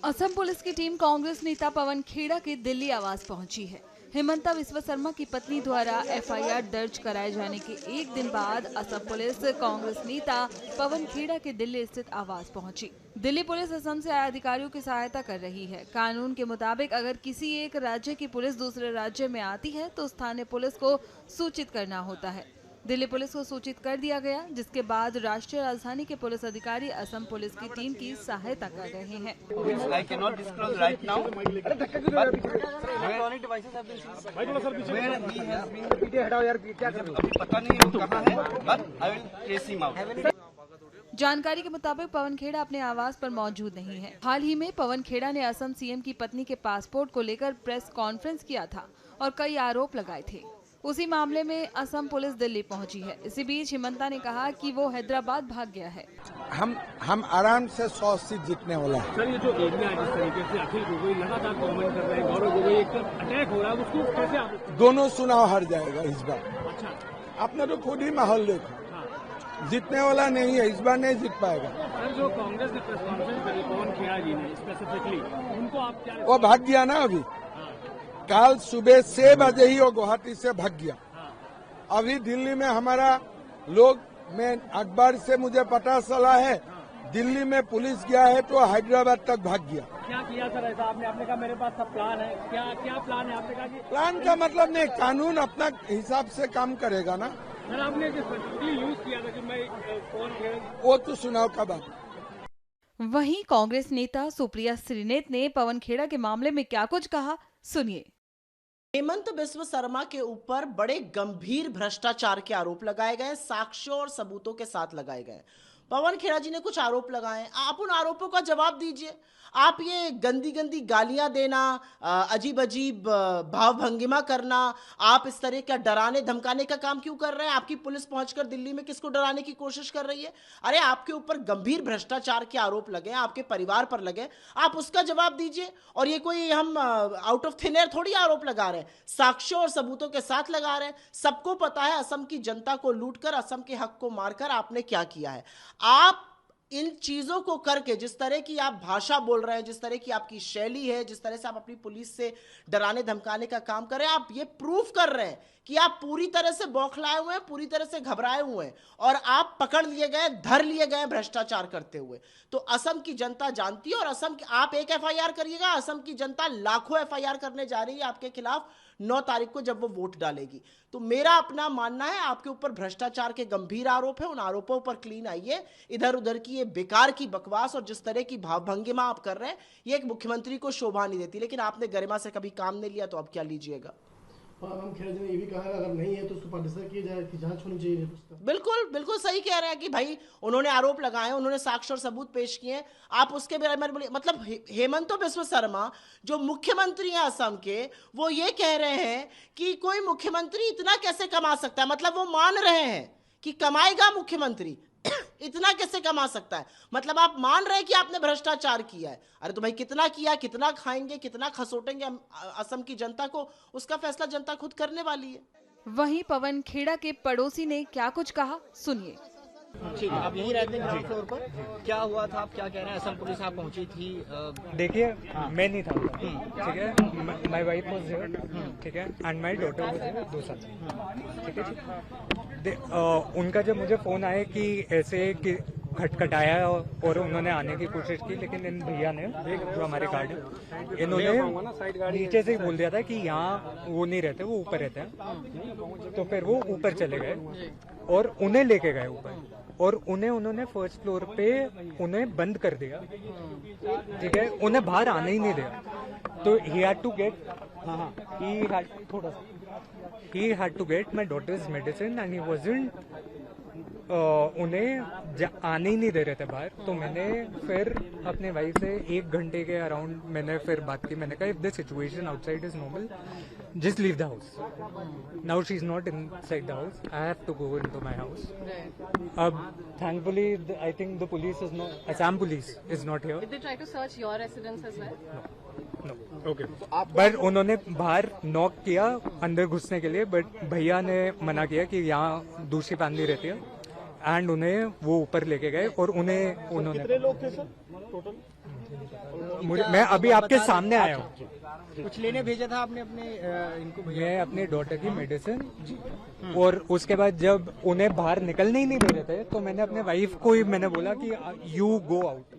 Assam police की team Congress नेता पवन खेड़ा के दिल्ली आवास पहुंची है। हेमंता विश्व शर्मा की पत्नी द्वारा एफआईआर दर्ज कराए जाने के एक दिन बाद असम पुलिस कांग्रेस नेता पवन खेड़ा के दिल्ली स्थित आवास पहुंची। दिल्ली पुलिस असम से आए अधिकारियों की सहायता कर रही है। कानून के मुताबिक अगर किसी एक राज्य की पुलिस दूसरे राज्य में आती है तो स्थानीय पुलिस को सूचित करना होता है। दिल्ली पुलिस को सूचित कर दिया गया, जिसके बाद राष्ट्रीय राजधानी के पुलिस अधिकारी असम पुलिस की टीम की सहायता कर रहे हैं। जानकारी के मुताबिक पवन खेड़ा अपने आवास पर मौजूद नहीं है। हाल ही में पवन खेड़ा ने असम सीएम की पत्नी के पासपोर्ट को लेकर प्रेस कॉन्फ्रेंस किया था और कई आरोप लगाए थे। उसी मामले में असम पुलिस दिल्ली पहुंची है। इसी बीच हेमंता ने कहा कि वो हैदराबाद भाग गया है। हम आराम से 100 सीट जीतने वाला है। सर, ये जो एरिया है जिस तरीके से अखिल गोगोई लगातार कमेंट कर रहे हैं, गौरव गोगोई एक अटैक हो रहा है, उसको कैसे आप दोनों चुनाव हार जाएगा इस बार। अच्छा, आपने तो खुद ही माहौल देखा, जीतने वाला नहीं है, इस बार नहीं जीत पाएगा। सर, जो कांग्रेस की प्रेस कॉन्फ्रेंस करी पवन खेड़ा जी ने स्पेसिफिकली, उनको आप क्या? वो भाग गया ना अभी। कल सुबह 6 बजे ही वो गुवाहाटी से भाग गया। अभी दिल्ली में हमारा लोग, मैं अखबार से मुझे पता चला है, दिल्ली में पुलिस गया है तो हैदराबाद तक भाग गया। क्या किया सर ऐसा? आपने कहा मेरे पास सब प्लान है, क्या प्लान है? आपने कहा कि प्लान का मतलब नहीं, कानून अपना हिसाब से काम करेगा ना। सर, आपने स्पेसिफिकली यूज किया था कि मैं पवन खेड़ा, वो तो चुनाव का बात। वहीं कांग्रेस नेता सुप्रिया श्रीनेत ने पवन खेड़ा के मामले में क्या कुछ कहा, सुनिए। हेमंत बिस्व शर्मा के ऊपर बड़े गंभीर भ्रष्टाचार के आरोप लगाए गए, साक्ष्यों और सबूतों के साथ लगाए गए। पवन खेड़ा जी ने कुछ आरोप लगाए, आप उन आरोपों का जवाब दीजिए। आप ये गंदी गंदी गालियां देना, अजीब अजीब भाव भंगिमा करना, आप इस तरह का डराने धमकाने का काम क्यों कर रहे हैं? आपकी पुलिस पहुंचकर दिल्ली में किसको डराने की कोशिश कर रही है? अरे आपके ऊपर गंभीर भ्रष्टाचार के आरोप लगे, आपके परिवार पर लगे, आप उसका जवाब दीजिए। और ये कोई हम आउट ऑफ थिन एयर थोड़ी आरोप लगा रहे हैं, साक्ष्यों और सबूतों के साथ लगा रहे हैं। सबको पता है असम की जनता को लूटकर, असम के हक को मारकर आपने क्या किया है। आप इन चीजों को करके, जिस तरह की आप भाषा बोल रहे हैं, जिस तरह की आपकी शैली है, जिस तरह से आप अपनी पुलिस से डराने धमकाने का काम कर रहे हैं, आप ये प्रूफ कर रहे हैं कि आप पूरी तरह से बौखलाए हुए हैं, पूरी तरह से घबराए हुए हैं और आप पकड़ लिए गए, धर लिए गए भ्रष्टाचार करते हुए। तो असम की जनता जानती है और असम की, आप एक एफआईआर करिएगा, असम की जनता लाखों एफआईआर करने जा रही है आपके खिलाफ 9 तारीख को जब वो वोट डालेगी। तो मेरा अपना मानना है, आपके ऊपर भ्रष्टाचार के गंभीर आरोप है, उन आरोपों पर क्लीन आइए। इधर उधर की ये बेकार की बकवास और जिस तरह की भाव भंगिमा आप कर रहे हैं, ये एक मुख्यमंत्री को शोभा नहीं देती। लेकिन आपने गरिमा से कभी काम नहीं लिया तो अब क्या लीजिएगा। पवन खेड़ा जी ने ये भी कहा अगर नहीं है तो उसको पदस्थापित किया जाए, कि जांच होनी चाहिए उसका। बिल्कुल बिल्कुल सही कह रहे हैं कि भाई उन्होंने आरोप लगाए, उन्होंने साक्ष्य और सबूत पेश किए, आप उसके बारे में बोलिए। मतलब हेमंत बिस्व शर्मा जो मुख्यमंत्री हैं असम के, वो ये कह रहे हैं कि कोई मुख्यमंत्री इतना कैसे कमा सकता है। मतलब वो मान रहे हैं कि कमाएगा मुख्यमंत्री, इतना कैसे कमा सकता है। मतलब आप मान रहे हैं कि आपने भ्रष्टाचार किया है। अरे तो भाई कितना किया, कितना खाएंगे, कितना खसोटेंगे असम की जनता को, उसका फैसला जनता खुद करने वाली है। वहीं पवन खेड़ा के पड़ोसी ने क्या कुछ कहा, सुनिए। ठीक है, आप यहीं रहते हैं ग्राउंड फ्लोर पर, क्या हुआ था, आप क्या कह रहे हैं? असम पुलिस आप पहुंची थी? देखिए, मैं नहीं था, ठीक है, माय वाइफ वाज हियर, ठीक है, and my daughter was here, 2 साल, ठीक है। उनका जब मुझे फोन आया कि ऐसे कि खटखटाया और उन्होंने आने की कोशिश की, लेकिन इन भैया ने, जो हमारे गार्ड है, इन्होंने नीचे से ही बोल दिया था कि यहाँ वो नहीं रहते, वो ऊपर रहते हैं। तो फिर वो ऊपर चले गए और उन्हें लेके गए ऊपर, और उन्होंने फर्स्ट फ्लोर पे उन्हें बंद कर दिया, ठीक है, उन्हें बाहर आने ही नहीं दिया। तो he had to get my daughter's medicine and he wasn't उन्हें आने ही नहीं दे रहे थे बाहर। तो मैंने फिर अपने वाइफ से 1 घंटे के अराउंड मैंने फिर बात की। मैंने कहा if the situation outside is normal, just leave the house. Now she is not inside the house, I have to go into my house. अब thankfully I think the police is not, Assam police is not here. Did they try to search your residence as well? No, okay. But उन्होंने बाहर knock किया अंदर घुसने के लिए, but भैया ने मना किया कि यहाँ दूसरी फैमिली रहती है, एंड उन्हें वो ऊपर लेके गए और उन्होंने कितने लोग थे सर टोटल? मैं अभी आपके सामने आया हूँ। कुछ लेने भेजा था आपने अपने इनको? मैं अपने डॉटर की मेडिसिन और उसके बाद जब उन्हें बाहर निकलने ही नहीं दे रहे थे तो मैंने अपने वाइफ को ही मैंने बोला कि यू गो आउट।